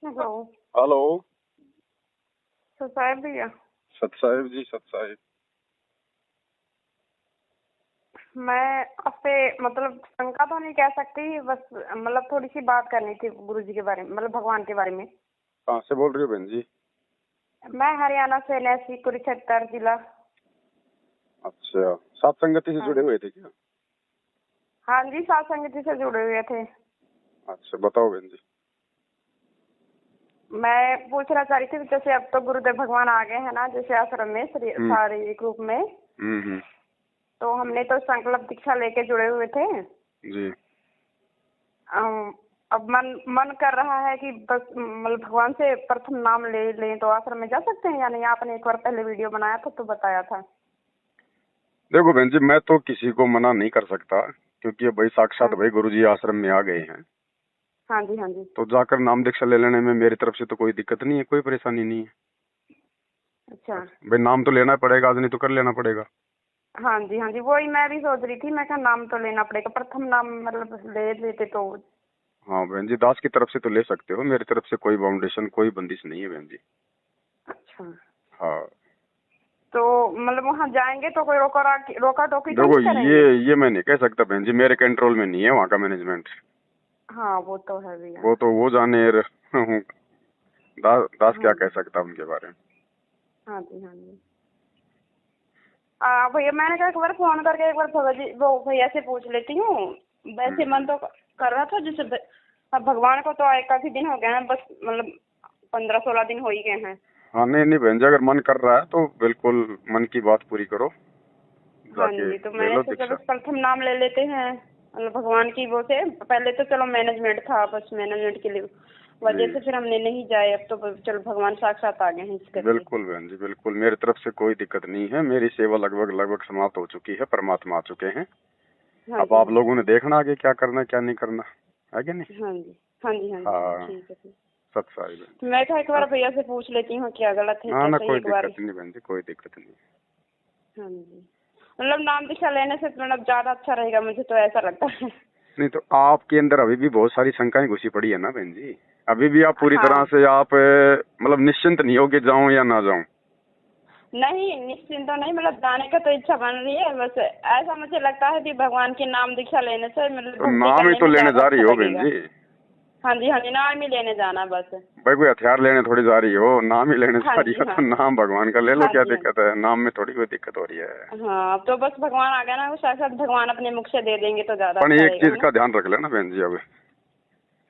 Hello. Hello. सत साहिब भैया। सत साहिब जी, सत साहिब। मैं आपसे मतलब शंका तो नहीं कह सकती, बस मतलब थोड़ी सी बात करनी थी गुरु जी के बारे में, मतलब भगवान के बारे में। कहाँ से बोल रही हो बहन जी? मैं हरियाणा से, नैसी कुरुक्षेत्र जिला। अच्छा, सात संगति से हाँ जुड़े हुए थे क्या? हाँ जी, सात संगति से जुड़े हुए थे। अच्छा, बताओ बहन जी। मैं पूछना चाह रही थी, जैसे अब तो गुरुदेव भगवान आ गए हैं ना, जैसे आश्रम में शारीरिक रूप में, हम्म। तो हमने तो संकल्प दीक्षा लेके जुड़े हुए थे जी। अब मन कर रहा है कि बस मतलब भगवान से प्रथम नाम ले लें, तो आश्रम में जा सकते हैं या नहीं? आपने एक बार पहले वीडियो बनाया था तो बताया था। देखो बहन जी, मैं तो किसी को मना नहीं कर सकता, क्योंकि अब भाई साक्षात हाँ भाई गुरु जी आश्रम में आ गए हैं। हाँ जी, हाँ जी। तो जाकर नाम दीक्षा ले लेने में मेरी तरफ से तो कोई दिक्कत नहीं है, कोई परेशानी नहीं है। अच्छा। भाई नाम तो लेना पड़ेगा, आज नहीं तो कर लेना पड़ेगा। हाँ जी, हाँ जी, वही मैं भी सोच रही थी। मैं कहा नाम तो लेना पड़ेगा, प्रथम नाम मतलब ले लेते तो। हाँ बहन जी, दास की तरफ से तो ले सकते हो, मेरी तरफ से कोई बाउंडेशन, कोई बंदिश नहीं है बहन जी। अच्छा, हाँ। तो मतलब वहाँ जाएंगे तो कोई रोका टोकी तो देखो, नहीं करेंगे? ये मैं नहीं कह सकता बहन जी, मेरे कंट्रोल में नहीं है वहाँ का मैनेजमेंट। हाँ वो तो है भैया। वो तो वो जाने हूँ। दास हाँ क्या कह जी, सकता उनके बारे में। हाँ जी, हाँ जी। भैया मैंने कहा एक बार फोन करके एक बार वो भैया से पूछ लेती हूँ। वैसे मन तो कर रहा था, जैसे अब भगवान को तो आए काफी दिन हो गए हैं, बस मतलब 15-16 दिन हो ही गए हैं। हाँ, नहीं नहीं बहन जी, अगर मन कर रहा है तो बिल्कुल मन की बात पूरी करो, हाँ जाके जी, तो ले मैंने लो सोचा दीक्षा। बस प्रथम नाम ले लेते हैं, मतलब भगवान की वो से। पहले तो चलो मैनेजमेंट था, बस मैनेजमेंट के लिए वजह जी, से फिर हमने नहीं जाए। अब तो चलो भगवान साक्षात आ गए हैं इस करके। बिल्कुल बहन जी, बिल्कुल मेरी तरफ से कोई दिक्कत नहीं है। मेरी सेवा लगभग लगभग समाप्त हो चुकी है, परमात्मा आ चुके हैं। हाँ अब जी, आप हाँ जी, लोगों ने देखना आगे क्या करना क्या नहीं करना है कि नहीं। हाँ जी, हाँ जी, हाँ जी, हाँ, ठीक है ठीक। सत साहिब बहन तो मैं कहा एक जी। बार भैया से पूछ लेती हूँ, क्या गलत है ना क्या ना, सही, कोई एक बार। दिक्कत नहीं बहन जी, कोई दिक्कत नहीं। हाँ जी, मतलब नाम दीक्षा लेने से मतलब ज्यादा अच्छा रहेगा, मुझे तो ऐसा लगता है। नहीं तो आपके अंदर अभी भी बहुत सारी शंकाएं घुसी पड़ी है ना बहन जी। अभी भी आप पूरी तरह हाँ, से आप मतलब निश्चिंत नहीं हो कि जाऊं या ना जाऊं। नहीं निश्चिंत तो नहीं, मतलब जाने का तो इच्छा बन रही है। बस ऐसा मुझे लगता है कि भगवान के नाम दीक्षा लेने से मतलब तो भक्ति नाम ही करने तो में लेने ज्यादा जा रही अच्छा हो बहन लगेगा। जी। हाँ जी, हाँ जी, नाम ही लेने जाना बस। भाई कोई हथियार लेने थोड़ी जा रही हो, नाम ही लेने हाँ जा रही जी, हो, हाँ तो जी, नाम भगवान का ले लो, हाँ क्या जी, हाँ दिक्कत है? नाम में थोड़ी कोई दिक्कत हो रही है। जी। हाँ, अब तो बस भगवान आ गया ना, वो साक्षात भगवान अपने मुख से दे देंगे तो ज्यादा पर अच्छा एक रहेगा, चीज है ना? का ध्यान रख लेना बहन जी, अब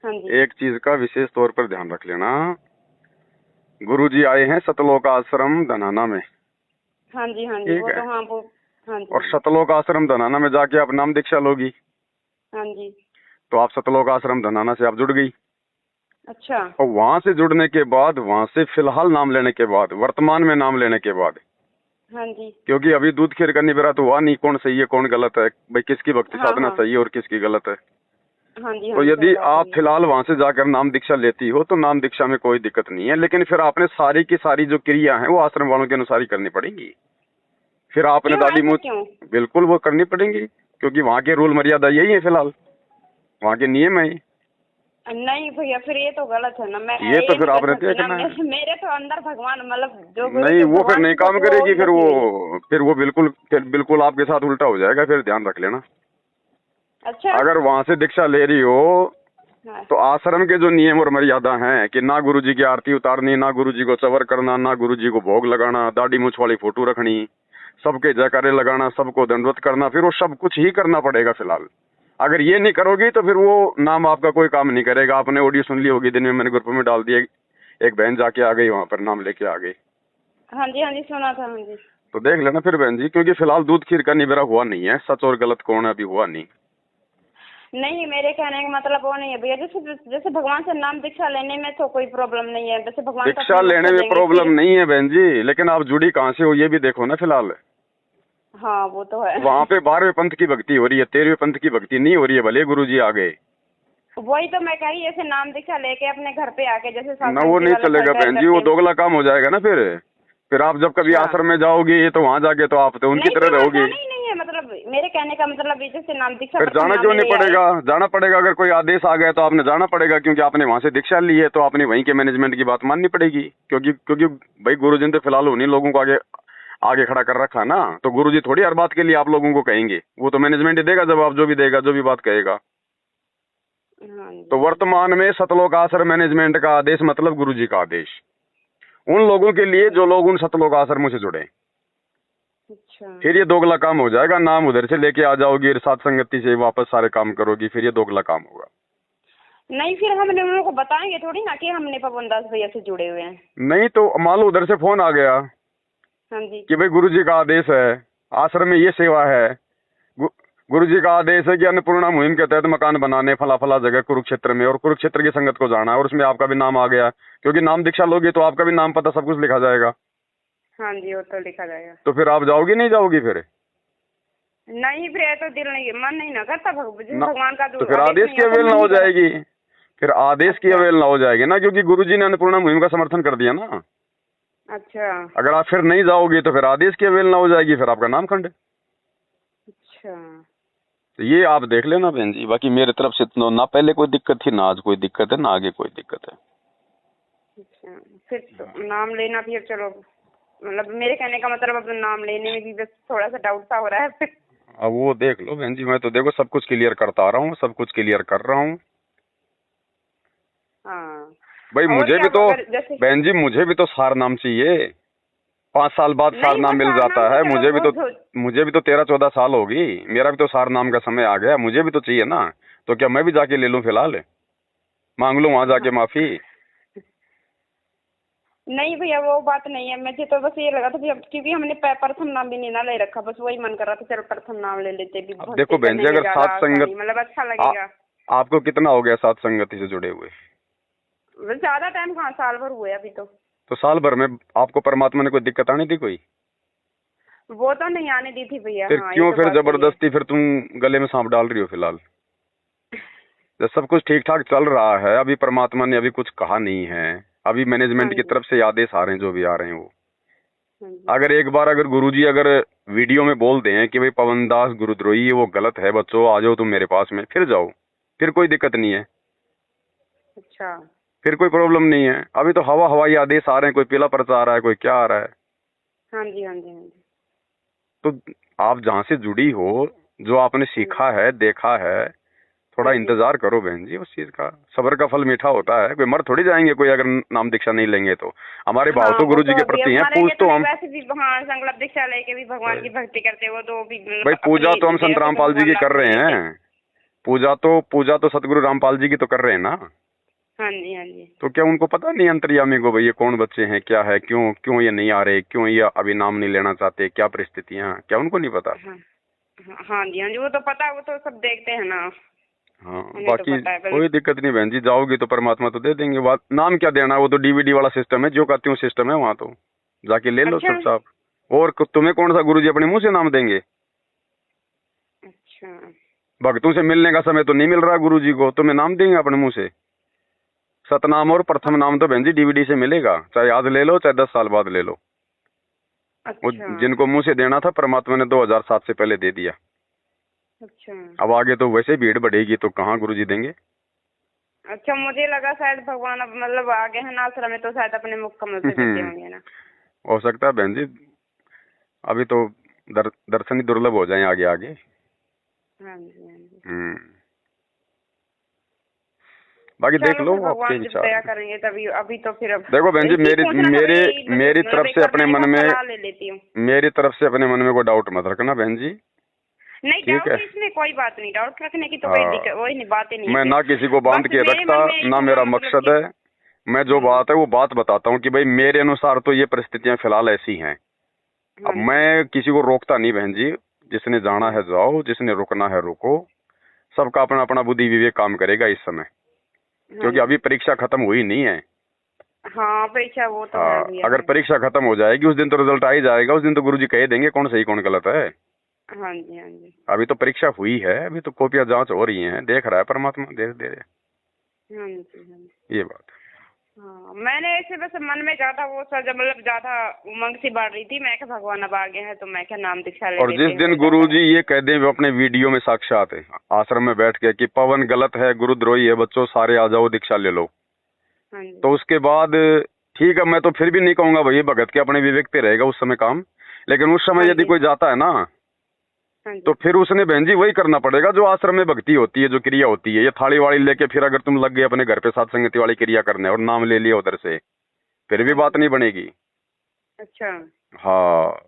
हाँ जी, एक चीज का विशेष तौर पर ध्यान रख लेना। गुरु जी आए हैं सतलोक आश्रम धनाना में, हाँ जी, हाँ जी, ठीक वो है? तो हाँ वो। हाँ जी, और हाँ जी, सतलोक आश्रम धनाना में जाके आप नाम दीक्षा लोगी, हाँ जी। तो आप सतलोक आश्रम धनाना से आप जुड़ गई। अच्छा। और वहां से जुड़ने के बाद, वहां से फिलहाल नाम लेने के बाद, वर्तमान में नाम लेने के बाद, हाँ जी, क्योंकि अभी दूध खीर करनी बेरा तो हुआ नहीं, कौन सही है कौन गलत है, भाई किसकी भक्ति हाँ साधना हाँ, सही है और किसकी गलत है। हाँ जी, हाँ तो जी, सही यदि बात है आप भैया। फिलहाल वहां से जाकर नाम दीक्षा लेती हो तो नाम दीक्षा में कोई दिक्कत नहीं है, लेकिन फिर आपने सारी की सारी जो क्रिया है वो आश्रम वालों के अनुसार ही करनी पड़ेंगी। फिर आपने क्यों, दादी ऐसा मुझ क्यों? बिल्कुल वो करनी पड़ेंगी, क्योंकि वहाँ के रूल मर्यादा यही है, फिलहाल वहाँ के नियम है। नहीं भैया, फिर ये तो गलत है ना, मैं ये तो ये फिर नहीं कर आपने सकती ना। देखना है। मेरे तो अंदर भगवान, मतलब जो गुरु नहीं, जो वो फिर भगवान नहीं की काम शक्ति वो करेगी, फिर बची हुई है। वो बिल्कुल आपके साथ उल्टा हो जाएगा, फिर ध्यान रख लेना। अच्छा। अगर वहां से दीक्षा ले रही हो हाँ, तो आश्रम के जो नियम और मर्यादा हैं कि ना गुरु जी की आरती उतारनी, ना गुरु जी को चवर करना, ना गुरु जी को भोग लगाना, दाढ़ी मूछ वाली फोटो रखनी, सबके जयकारे लगाना, सबको दंडवत करना, फिर वो सब कुछ ही करना पड़ेगा फिलहाल। अगर ये नहीं करोगी तो फिर वो नाम आपका कोई काम नहीं करेगा। आपने ऑडियो सुन ली होगी, दिन में मैंने ग्रुप में डाल दिया, एक बहन जाके आ गई वहां पर नाम लेके आ गई। हाँ जी, हाँ जी, सुना था, हाँ जी। तो देख लेना फिर बहन जी, क्योंकि फिलहाल दूध खीर का निबेरा हुआ नहीं है, सच और गलत कौन है अभी हुआ नहीं। नहीं, मेरे कहने का मतलब वो नहीं है भैया, जैसे जैसे भगवान से नाम दीक्षा लेने में तो कोई प्रॉब्लम नहीं है, जैसे भगवान तो दीक्षा अपने मुख लेने से में देंगे प्रॉब्लम फिर। नहीं है बहन जी, लेकिन आप जुड़ी कहाँ से हो ये भी देखो ना फिलहाल। हाँ वो तो है। वहाँ पे 12वें पंथ की भक्ति हो रही है, 13वें पंथ की भक्ति नहीं हो रही है, भले गुरु जी आ गए। वही तो मैं कह रही, जैसे नाम दीक्षा लेके अपने घर पे आके जैसे ना वो सत्संगति नहीं वाले चलेगा प्रचार बहन जी, वो करते हैं। दोगला काम हो जाएगा ना। फिर आप जब कभी अच्छा। आश्रम में जाओगी तो वहाँ जाके तो आप तो उनकी नहीं, तरह फिर वहाँ रहोगी। जाना ही नहीं है, मतलब मेरे कहने का मतलब ये जैसे नाम दीक्षा फिर जाना क्यों नहीं पड़ेगा? जाना पड़ेगा। अगर कोई आदेश आ गया तो आपने जाना पड़ेगा, क्योंकि आपने वहां से दीक्षा ली है तो आपने वहीं के मैनेजमेंट की बात माननी पड़ेगी। क्योंकि भाई गुरुजी ने तो फिलहाल उन्हीं लोगों को आगे आगे खड़ा कर रखा ना, तो गुरुजी थोड़ी हर बात के लिए आप लोगों को कहेंगे, वो तो मैनेजमेंट ही देगा जवाब, जो भी देगा, जो भी बात कहेगा। हाँ जी। तो वर्तमान में सतलोक आश्रम मैनेजमेंट का आदेश मतलब गुरुजी का आदेश उन लोगों के लिए जो लोग उन सतलोक आश्रमों से जुड़े। अच्छा। फिर ये दोगला काम हो जाएगा, नाम उधर से लेके आ जाओगी, साथ संगति से वापस सारे काम करोगी, फिर ये दोगला काम होगा। नहीं, फिर हमने उन लोगों को बताएंगे थोड़ी ना कि हमने पवन दास भैया से जुड़े हुए हैं। नहीं तो मान लो उधर से फोन आ गया हाँ जी। कि भाई गुरुजी का आदेश है, आश्रम में ये सेवा है, गुरुजी का आदेश है कि अन्नपूर्णा मुहिम के तहत मकान बनाने फला फला जगह कुरुक्षेत्र में, और कुरुक्षेत्र की संगत को जाना है, और उसमें आपका भी नाम आ गया, क्योंकि नाम दीक्षा लोगे तो आपका भी नाम पता सब कुछ लिखा जाएगा। हाँ जी, वो तो लिखा जाएगा। तो फिर आप जाओगी नहीं जाओगी? फिर नहीं, फिर तो दिल नहीं, मन नहीं ना करता भगवान का तो फिर आदेश की अवहेलना हो जाएगी, फिर आदेश की अवहेलना हो जाएगी ना, क्योंकि गुरुजी ने अन्नपूर्णा मुहिम का समर्थन कर दिया ना। अच्छा। अगर आप फिर नहीं जाओगी तो फिर आदेश की अवहेलना हो जाएगी, फिर आपका नाम खंड। अच्छा। तो ये आप देख लेना बहन जी, बाकी मेरे तरफ से तो ना पहले कोई दिक्कत थी, ना आज कोई दिक्कत है, ना आगे कोई दिक्कत है। अच्छा, फिर तो नाम लेना भी अब चलो, मतलब मेरे कहने का मतलब अब नाम लेने में भी बस थोड़ा सा डाउट सा हो रहा है। अब वो देख लो बहन जी, मैं तो देखो सब कुछ क्लियर करता आ रहा हूँ, सब कुछ क्लियर कर रहा हूँ। हाँ भाई मुझे भी तो बहन जी, मुझे भी तो सार नाम चाहिए। 5 साल बाद सार नाम मिल जाता है, मुझे भी तो 13-14 साल होगी, मेरा भी तो सार नाम का समय आ गया, मुझे भी तो चाहिए ना। तो क्या मैं भी जाके ले लूं? फिलहाल मांग लूं वहां जाके माफी? नहीं भैया, वो बात नहीं है। मुझे तो बस ये लगा था कि अब क्योंकि हमने प्रथम नाम भी नहीं ना ले रखा, बस वही मन कर रहा था चलो प्रथम नाम ले लेते भी। देखो बहन जी, अगर सात संगत मतलब अच्छा लगेगा। आपको कितना हो गया सात संगति से जुड़े हुए? ज्यादा टाइम कहाँ, साल भर हुए अभी तो साल भर में आपको परमात्मा ने कोई दिक्कत आनी थी? कोई वो तो नहीं आने दी थी भैया। फिर हाँ, क्यों तो फिर जबरदस्ती फिर तुम गले में सांप डाल रही हो? फिलहाल जब सब कुछ ठीक ठाक चल रहा है, अभी परमात्मा ने अभी कुछ कहा नहीं है, अभी मैनेजमेंट की तरफ से आदेश आ रहे हैं, जो भी आ रहे हैं वो। अगर एक बार अगर गुरुजी अगर वीडियो में बोल दें कि भाई पवन दास गुरुद्रोही है, वो गलत है, बच्चों आ जाओ तुम मेरे पास में, फिर जाओ, फिर कोई दिक्कत नहीं है। अच्छा, फिर कोई प्रॉब्लम नहीं है। अभी तो हवाई आदेश आ रहे हैं, कोई पीला पर्चा आ रहा है, कोई क्या आ रहा है। हाँ जी, हाँ जी, हाँ जी। तो आप जहाँ से जुड़ी हो, जो आपने सीखा है, देखा है, थोड़ा इंतजार करो बहन जी उस चीज का। सब्र का फल मीठा होता है, कोई मर थोड़ी जाएंगे कोई अगर नाम दीक्षा नहीं लेंगे तो। हमारे भाव तो गुरु जी के प्रति हैं, पूज तो हम वैसे भी हाँ संकल्प दीक्षा लेके भी भगवान की भक्ति करते हो तो भी भाई पूजा तो हम संत रामपाल जी की कर रहे हैं, पूजा तो सतगुरु रामपाल जी की तो कर रहे हैं ना। हाँ जी, हाँ जी। तो क्या उनको पता नहीं अंतर्यामी को भाई ये कौन बच्चे हैं, क्या है, क्यों ये नहीं आ रहे, क्यों ये अभी नाम नहीं लेना चाहते, क्या परिस्थितियां, क्या उनको नहीं पता? हाँ जी, हाँ जी, वो तो पता है, वो तो सब देखते हैं ना। हाँ, बाकी कोई दिक्कत नहीं बहन जी, जाओगी तो परमात्मा तो दे देंगे। बात नाम क्या देना, वो तो डीवीडी वाला सिस्टम है, जो का त्यों सिस्टम है वहाँ, तो जाके ले लो चुपचाप। और तुम्हें कौन सा गुरुजी अपने मुंह से नाम देंगे? अच्छा, भक्तों से मिलने का समय तो नहीं मिल रहा गुरुजी को, तुम्हें नाम देंगे अपने मुंह से? सतनाम और प्रथम नाम तो बहन जी डीवीडी से मिलेगा, चाहे आज ले लो चाहे 10 साल बाद ले लो। वो जिनको मुंह से देना था परमात्मा ने 2007 से पहले दे दिया। अच्छा, अब आगे तो वैसे भीड़ बढ़ेगी तो कहाँ गुरुजी देंगे। अच्छा, मुझे लगा शायद भगवान अब मतलब आगे है ना आश्रम में तो शायद अपने मुख कमल से देते होंगे ना। हो सकता है बहन जी, अभी तो दर्शन ही दुर्लभ हो जाए आगे आगे। हाँ जी, हाँ जी। बाकी देख लो आपके विचार। दया करेंगे तभी, अभी तो फिर अब देखो बहन जी, मेरी तरफ से अपने मन में, मेरी तरफ से अपने मन में कोई डाउट मत रखना बहन जी। नहीं, डाउट इसमें कोई बात नहीं, डाउट रखने की तो कोई दिक्कत वही नहीं, बात ही नहीं। मैं ना किसी को बांध के रखता, ना मेरा मकसद है। मैं जो बात है वो बात बताता हूँ कि भाई मेरे अनुसार तो ये परिस्थितियां फिलहाल ऐसी हैं। अब मैं किसी को रोकता नहीं बहन जी, जिसने जाना है जाओ, जिसने रुकना है रुको, सबका अपना अपना बुद्धि विवेक काम करेगा इस समय, क्योंकि अभी परीक्षा खत्म हुई नहीं है। हाँ, परीक्षा वो तो है। अगर परीक्षा खत्म हो जाएगी उस दिन तो रिजल्ट आ ही जाएगा, उस दिन तो गुरुजी कह देंगे कौन सही कौन गलत है। हाँ जी, हाँ जी। अभी तो परीक्षा हुई है, अभी तो कॉपियां जांच हो रही हैं, देख रहा है परमात्मा, देख दे रहे। हाँ जी, हाँ जी। ये बात। हाँ, मैंने ऐसे बस मन में ज्यादा वो सा जब मतलब ज्यादा उमंग सी बढ़ रही थी, मैं क्या भगवान अब आगे हैं तो मैं क्या नाम दीक्षा ले और लेते जिस हैं, दिन हो गुरु जाता जी ये कह दें वो अपने वीडियो में साक्षात है आश्रम में बैठ के कि पवन गलत है, गुरुद्रोही है, बच्चों सारे आ जाओ दीक्षा ले लो, है। हाँ जी। तो उसके बाद ठीक है, मैं तो फिर भी नहीं कहूंगा भाई भगत के अपने विवेक पे रहेगा उस समय काम, लेकिन उस समय हाँ यदि जी। कोई जाता है ना हाँ तो जी। फिर उसने बहन जी वही करना पड़ेगा जो आश्रम में भक्ति होती है, जो क्रिया होती है। ये थाली वाली लेके फिर अगर तुम लग गए अपने घर पे साथ संगति वाली क्रिया करने और नाम ले लिया उधर से, फिर भी हाँ बात जी। नहीं बनेगी। अच्छा। हाँ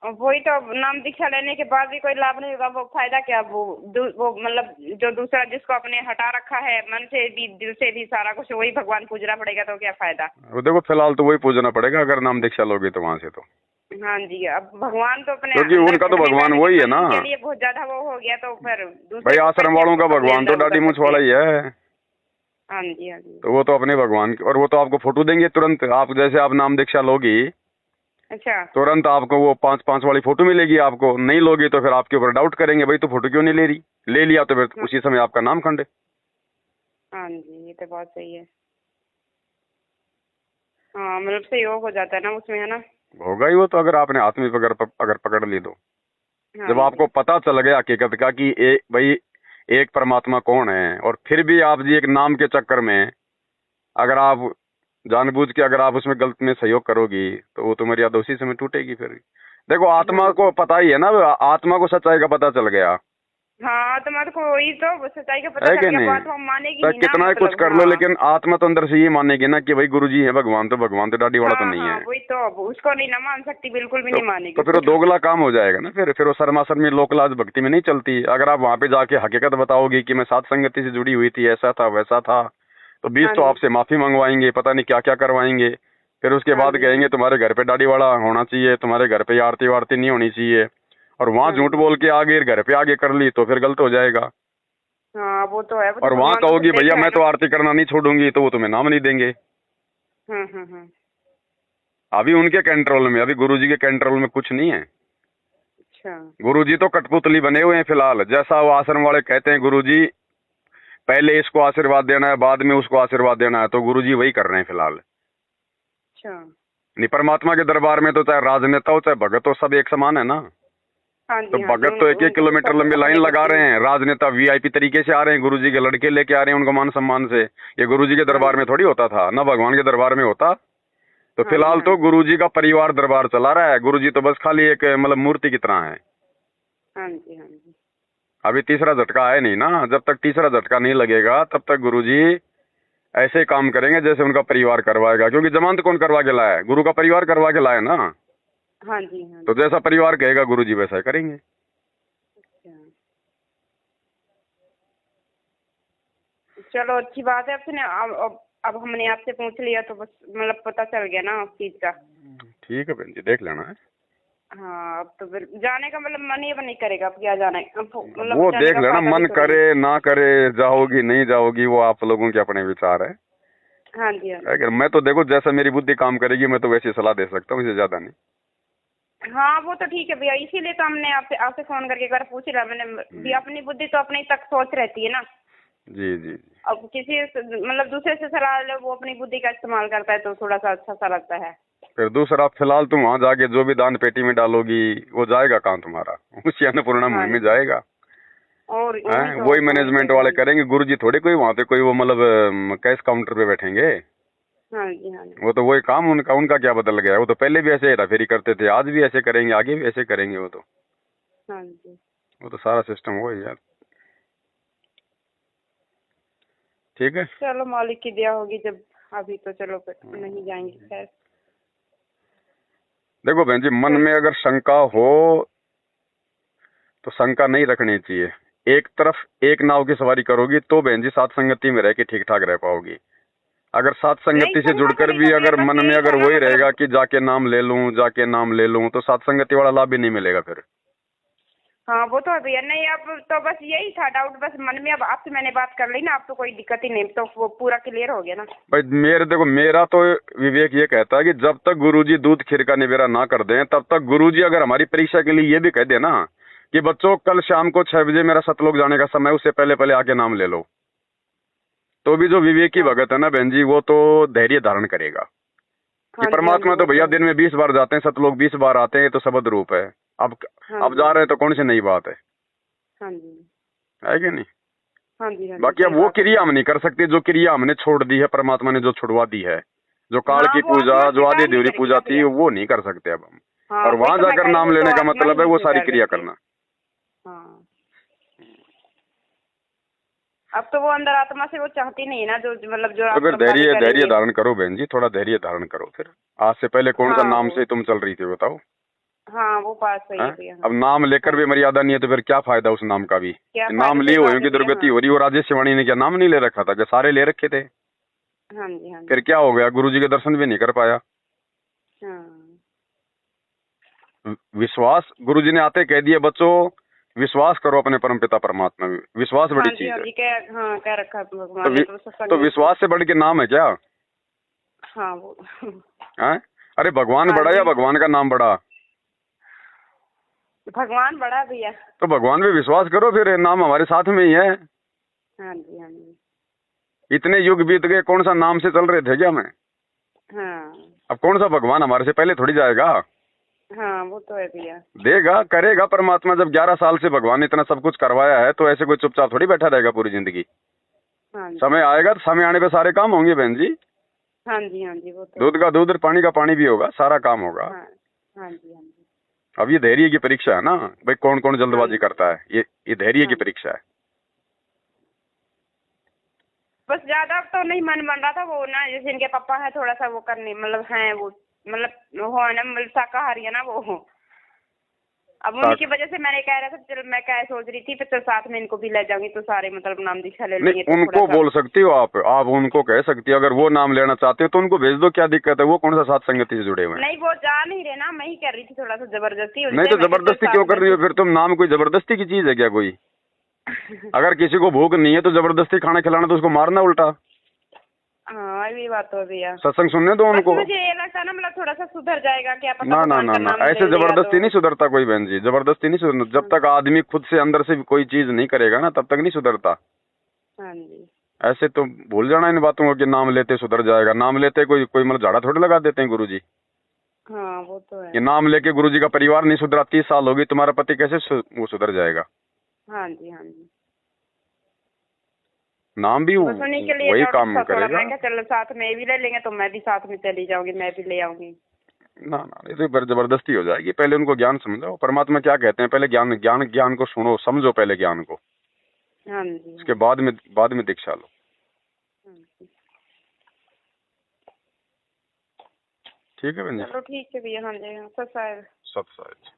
और वही तो, नाम दीक्षा लेने के बाद भी कोई लाभ नहीं होगा, वो फायदा क्या? वो मतलब जो दूसरा जिसको आपने हटा रखा है मन से भी दिल से भी सारा कुछ वही भगवान पूजना पड़ेगा, तो क्या फायदा? वो देखो फिलहाल तो वही पूजना पड़ेगा अगर नाम दीक्षा लोगे तो वहां से तो, हाँ जी। अब भगवान तो अपने क्योंकि अंदर उनका तो घुटने भगवान बैठ के वही है ना मन के लिए बहुत ज्यादा वो हो गया, तो फिर भाई। दूसरे को आश्रम कैसे वालों का अपने भगवान तो अंदर दाढ़ी उतर मूंछ सकते वाला हैं? ही है, हाँ जी। हाँ जी। तो वो तो अपने भगवान और वो तो आपको फोटो देंगे तुरंत। आप जैसे आप नाम दीक्षा लोगी अच्छा। तुरंत आपको वो 5-5 वाली फोटो मिलेगी, आपको नहीं लोगी तो फिर आपके ऊपर डाउट करेंगे भाई तो फोटो क्यों नहीं ले रही, ले लिया तो फिर हाँ। उसी समय आपका नाम खंडे। हाँ जी, ये तो बात सही है। हाँ मतलब सहयोग हो जाता है ना उसमें, है ना? होगा ही वो तो, अगर आपने हाथ में अगर पकड़ ली तो। हाँ जब आपको जी। पता चल गया हकीकत का कि भाई एक परमात्मा कौन है, और फिर भी आप जी एक नाम के चक्कर में अगर आप जानबूझ के अगर आप उसमें गलत में सहयोग करोगी तो वो तो मर्यादा उसी समय टूटेगी फिर। देखो हाँ आत्मा जी। को पता ही है ना, आत्मा को सच्चाई का पता चल गया हाँ तो मतलब को वही तो सच्चाई का पता है चल कि गया, नहीं। बात हम मानेगी चाहे नहीं ना, कितना ही कुछ मतलब। कर लो, हाँ। लेकिन आत्मा तो अंदर से ये मानेगी ना कि भाई गुरुजी है, भगवान तो दाढ़ी वाला तो हाँ नहीं हाँ, है। वही तो, अब उसको नहीं ना मान सकती, बिल्कुल भी तो, नहीं मानेगी तो फिर वो उसको तो। दोगला काम हो जाएगा ना, फिर वो शर्माशर्मी लोकलाज भक्ति में नहीं चलती। अगर आप वहां पे जाके हकीकत बताओगी कि मैं सात संगति से जुड़ी हुई थी, ऐसा था वैसा था, तो 20 हाँ तो जी। आपसे माफी मंगवाएंगे, पता नहीं क्या क्या करवाएंगे। फिर उसके हाँ बाद जी। हाँ कहेंगे जी। तुम्हारे घर पे दाढ़ी वाला होना चाहिए, तुम्हारे घर पे आरती वारती नहीं होनी चाहिए, और वहां हाँ झूठ जी। बोल के आगे घर पे आगे कर ली तो फिर गलत हो जाएगा। हाँ वो तो है, वो तो और वहां भगवान तो सब कहोगी देख भैया रहा है मैं तो ना। आरती करना नहीं छोड़ूंगी, तो वो तुम्हें नाम नहीं देंगे। हाँ हाँ हाँ। अभी उनके कंट्रोल में, अभी गुरुजी के कंट्रोल में कुछ नहीं है। अच्छा। गुरुजी तो कठपुतली बने हुए हैं फिलहाल। जैसा वो आश्रम वाले कहते हैं गुरुजी पहले इसको आशीर्वाद देना है बाद में उसको आशीर्वाद देना है, तो गुरुजी वही कर रहे हैं फिलहाल। अच्छा। नहीं, परमात्मा के दरबार में तो चाहे राजनेता हो चाहे भगत हो सब एक समान है ना। हाँ तो जी। हाँ जी। भगत तो 1-1 उनको तो किलोमीटर सब लंबी लाइन अपने लगा करते रहे हैं। हैं, राजनेता वीआईपी तरीके से आ रहे हैं, गुरुजी के लड़के लेके आ रहे हैं उनको मान सम्मान से। ये गुरुजी के हाँ दरबार में जी। थोड़ी होता था, ना भगवान के दरबार में होता। तो हाँ जी। फिलहाल हाँ तो जी। गुरुजी का परिवार दरबार चला रहा है, गुरुजी तो बस खाली एक मतलब मूर्ति की तरह है। हाँ जी। हाँ जी। अभी तीसरा झटका है नहीं ना, जब तक तीसरा झटका नहीं लगेगा तब तक गुरुजी ऐसे काम करेंगे जैसे उनका परिवार करवाएगा, क्योंकि जमानत कौन करवा के लाया है, गुरु का परिवार करवा के लाया ना। हाँ जी। हाँ तो जी। जैसा परिवार कहेगा गुरुजी वैसा ही करेंगे। अच्छा। चलो अच्छी बात है, आपने अब हमने आपसे पूछ लिया तो बस मतलब पता चल गया ना उस चीज का। ठीक है बहन जी, देख लेना है। हाँ अब तो फिर जाने का मतलब मन ही नहीं करेगा, अब क्या जाना है, अब मतलब वो जाने देख का लेना, फायदा भी मन तो नहीं करे ना करे, जाओगी नहीं जाओगी वो आप लोगों के अपने विचार है। है। हाँ जी। हाँ जी। अगर मैं तो देखो जैसा मेरी बुद्धि काम करेगी मैं तो वैसी सलाह दे सकता हूँ, इससे ज्यादा नहीं। हाँ वो तो ठीक है भैया, इसीलिए तो हमने आपसे आपसे फोन करके एक बार पूछ लिया मैंने भी, अपनी बुद्धि तो अपने तक सोच रहती है ना। जी जी जी। अब किसी मतलब दूसरे से सलाह ले, वो अपनी बुद्धि का इस्तेमाल करता है तो थोड़ा सा अच्छा सा लगता है। फिर दूसरा फिलहाल तुम वहां जाके जो भी दान पेटी में डालोगी वो जाएगा कहाँ तुम्हारा, उसी अन्नपूर्णा हाँ मुहिम में जी। जाएगा। और हैं तो वही वही मैनेजमेंट तो। हाँ वाले जी। करेंगे, गुरुजी थोड़ी कोई वहां पे कोई वो मतलब कैश काउंटर पे बैठेंगे। हाँ जी। हाँ जी। वो तो वही काम उनका, उनका क्या बदल गया, वो तो पहले भी ऐसे हेरा फेरी करते थे, आज भी ऐसे करेंगे, आगे भी ऐसे करेंगे। हाँ जी। वो तो सारा सिस्टम वही यार। ठीक है। चलो मालिक की दया होगी जब, अभी तो चलो फिर नहीं जाएंगे खैर। देखो बहन जी, मन चल। में अगर शंका हो तो शंका नहीं रखनी चाहिए। एक तरफ एक नाव की सवारी करोगी तो बहन जी साथ संगति में रह के ठीक ठाक रह पाओगी। अगर साथ नहीं संगति से करना तो जुड़कर नहीं भी था भैया, अगर बस मन में यही था अगर ना वही रहेगा मतलब। कि जाके नाम ले लूं जाके नाम ले लूं, तो साथ संगति वाला लाभ भी नहीं मिलेगा फिर। हाँ वो तो है भैया, नहीं अब तो बस यही था डाउट बस मन में, अब आपसे मैंने बात कर ली ना, अब तो कोई दिक्कत ही नहीं, तो वो पूरा क्लियर हो गया ना। भाई देखो मेरा तो विवेक ये कहता है कि जब तक गुरुजी दूध खीर का निबेरा ना कर दें तब तक गुरुजी अगर हमारी परीक्षा के लिए ये भी कह दे ना कि बच्चों कल शाम को 6 बजे मेरा सतलोक जाने का समय, उससे पहले पहले आके नाम ले लो, तो भी जो विवेकी भगत है ना बहन जी, वो तो धैर्य धारण करेगा हाँ कि जी, परमात्मा हाँ जी, तो भैया वो दिन में 20 बार जाते हैं, सतलोक 20 बार आते हैं, ये तो शब्द रूप है। अब हाँ अब जी, जा रहे हैं तो कौन सी नई बात हाँ जी, है कि नहीं? हाँ जी, हाँ जी, बाकी अब सही वो बात है क्रिया भैया। हम नहीं कर सकते जो क्रिया हमने छोड़ दी है, परमात्मा ने जो छुड़वा दी है, जो काल हाँ, की वो पूजा, आत्मा जो आदि स्वीकार नहीं देवरी करेगी पूजा ना थी, भैया। वो नहीं कर सकते अब हम। हाँ, और वही वहां तो मैं जाकर कह रही, नाम वो तो लेने का आत्मा ही मतलब है नहीं वो सारी स्वीकार क्रिया करती। करना। हाँ, अब तो वो अंदर आत्मा से वो चाहती नहीं है ना, जो मतलब जो तो फिर आश्रम वाले धैर्य धैर्य करेंगे। धारण करो बहन जी, थोड़ा धैर्य धारण करो। फिर आज से पहले कौन सा हाँ नाम वो, से तुम चल रही थी बताओ? हाँ वो बात सही है हैं? भैया। अब हाँ, नाम लेकर हाँ भी जी, मर्यादा नहीं है तो फिर क्या फायदा उस नाम का भी? क्या फायदा, नाम लिए सही हुए बात है की भैया। दुर्गति हाँ, हो रही, वो राजेश शिवानी ने क्या नाम नहीं ले रखा था? क्या सारे ले रखे थे? हाँ जी, हाँ फिर जी, क्या हो गया? गुरुजी के दर्शन भी नहीं कर पाया। हाँ, विश्वास, गुरुजी ने आते कह दिए बच्चों, विश्वास करो अपने परमपिता परमात्मा में। विश्वास बड़ी हाँ जी, चीज हाँ है। जी, क्या, हाँ कह रखा है तो भगवान ने तो तो सत्संग में भी। विश्वास से बढ़ के नाम है क्या? हाँ वो हैं? अरे भगवान हाँ बड़ा या जी, भगवान का नाम बड़ा? भगवान बड़ा है भैया। तो भगवान पे विश्वास करो, फिर नाम हमारे साथ में ही है। हाँ जी, हाँ जी, इतने युग बीत गए, कौन सा नाम से चल रहे थे क्या मैं? हाँ, अब कौन सा भगवान हमारे से पहले थोड़ी जाएगा? हाँ वो तो है भैया। देगा, करेगा परमात्मा। जब 11 साल से भगवान ने इतना सब कुछ करवाया है तो ऐसे कोई चुपचाप थोड़ी बैठा रहेगा पूरी जिंदगी। हाँ जी, समय आएगा तो समय आने पे सारे काम होंगे बहन जी। हाँ जी, हाँ जी, वो तो दूध है। का दूध और पानी का पानी भी होगा, सारा काम होगा। हाँ, हाँ जी, हाँ जी, अब ये धैर्य की परीक्षा है ना भाई, कौन कौन हाँ जल्दबाजी जी, करता है, ये धैर्य की हाँ जी। परीक्षा है। बस ज्यादा तो नहीं मन बन रहा था, वो ना जैसे इनके पापा है थोड़ा सा वो करने, मतलब है वो, मतलब वो है ना, मतलब शाकाहारी है ना वो। अब उन्हीं की वजह से मैंने कह रहा था, चल मैं क्या सोच रही थी, फिर तो साथ में इनको भी ले जाऊंगी तो सारे मतलब नाम दीक्षा ले लेंगे नहीं, तो थोड़ा उनको सा। बोल सकती हो आप उनको कह सकती हो, अगर वो नाम लेना चाहते हो तो उनको भेज दो, क्या दिक्कत है? वो कौन सा साथ संगति से जुड़े हुए हैं? नहीं वो जा नहीं रहे ना, मैं ही कर रही थी थोड़ा सा जबरदस्ती नहीं उनसे, तो मैं क्या चल जबरदस्ती क्यों साथ कर में रही हो तू। फिर तुम? नाम कोई जबरदस्ती की चीज है क्या कोई? अगर किसी को भूख नहीं है तो जबरदस्ती खाना खिलाना तो उसको मारना उल्टा। हाँ ये बात तो है भैया। सत्संग सुनने दो बस उनको। मुझे ये लगता है ना, मतलब थोड़ा सा सुधर जाएगा, क्या पता ना ना भगवान ना का ना, नाम ऐसे ले लेगा तो। जबरदस्ती नहीं सुधरता कोई बहन जी, जबरदस्ती नहीं सुधर। जब हाँ, तक आदमी खुद से अंदर से कोई चीज नहीं करेगा ना तब तक नहीं सुधरता। हाँ जी, ऐसे तो भूल जाना इन बातों को कि नाम लेते सुधर जाएगा। नाम लेते कोई कोई मतलब झाड़ा थोड़े लगा देते हैं गुरुजी। हाँ वो तो है। ये नाम लेके गुरुजी का परिवार नहीं सुधरा, 30 साल होगी, तुम्हारा पति कैसे वो सुधर जाएगा? हाँ जी, हाँ जी, नाम भी बस उन्हीं के लिए वही डाउट काम था थोड़ा, करेगा। मैं क्या चलो साथ में भी ले लेंगे तो मैं भी साथ में चली जाऊंगी, मैं भी ले आऊंगी। ना ना, ये तो फिर जबरदस्ती हो जाएगी। पहले उनको ज्ञान समझाओ, परमात्मा क्या कहते हैं, पहले ज्ञान ज्ञान ज्ञान को सुनो, समझो पहले ज्ञान को, हाँ जी, हाँ उसके जी, बाद में दीक्षा लो। हाँ जी। ठीक है बहन जी। चलो ठीक है भैया। हाँ जी, हाँ, सच है। सत्संग।